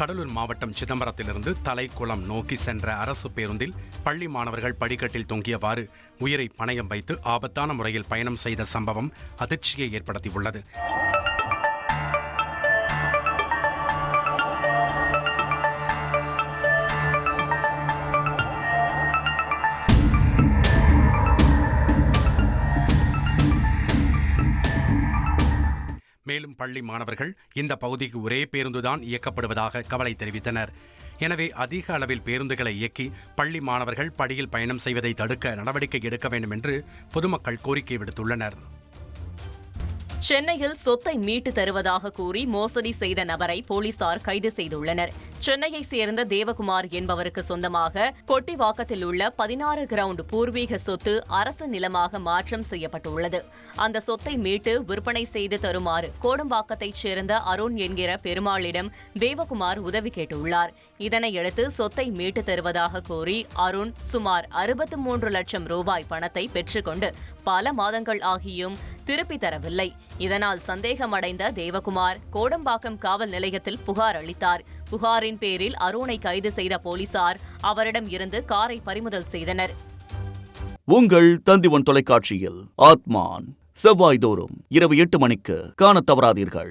கடலூர் மாவட்டம் சிதம்பரத்திலிருந்து தலைக்குளம் நோக்கி சென்ற அரசு பேருந்தில் பள்ளி மாணவர்கள் படிக்கட்டில் தொங்கியவாறு உயிரை பணயம் வைத்து ஆபத்தான முறையில் பயணம் செய்த சம்பவம் அதிர்ச்சியை ஏற்படுத்தியுள்ளது. மேலும் பள்ளி மாணவர்கள் இந்த பகுதிக்கு ஒரே பேருந்துதான் இயக்கப்படுவதாக கவலை தெரிவித்தனர். எனவே அதிக அளவில் பேருந்துகளை இயக்கி பள்ளி மாணவர்கள் படியில் பயணம் செய்வதை தடுக்க நடவடிக்கை எடுக்க வேண்டும் என்று பொதுமக்கள் கோரிக்கை விடுத்துள்ளனர். சென்னையில் சொத்தை மீட்டு தருவதாக கூறி மோசடி செய்த நபரை போலீசார் கைது செய்துள்ளனர். சென்னையைச் சேர்ந்த தேவகுமார் என்பவருக்கு சொந்தமாக கொட்டிவாக்கத்தில் உள்ள 16 கிரவுண்ட் பூர்வீக சொத்து அரசு நிலமாக மாற்றம் செய்யப்பட்டுள்ளது. அந்த சொத்தை மீட்டு விற்பனை செய்து தருமாறு கோடம்பாக்கத்தைச் சேர்ந்த அருண் என்கிற பெருமாளிடம் தேவகுமார் உதவி கேட்டுள்ளார். இதனையடுத்து சொத்தை மீட்டு தருவதாக கூறி அருண் சுமார் 63 லட்சம் ரூபாய் பணத்தை பெற்றுக்கொண்டு பல மாதங்கள் ஆகியும் திருப்பி தரவில்லை. இதனால் சந்தேகமடைந்த தேவகுமார் கோடம்பாக்கம் காவல் நிலையத்தில் புகார் அளித்தார். புகாரின் பேரில் அருணை கைது செய்த போலீசார் அவரிடம் இருந்து காரை பறிமுதல் செய்தனர். உங்கள் தந்திவன் தொலைக்காட்சியில் ஆத்மான் செவ்வாய்தோறும் இரவு 8 மணிக்கு காணத் தவறாதீர்கள்.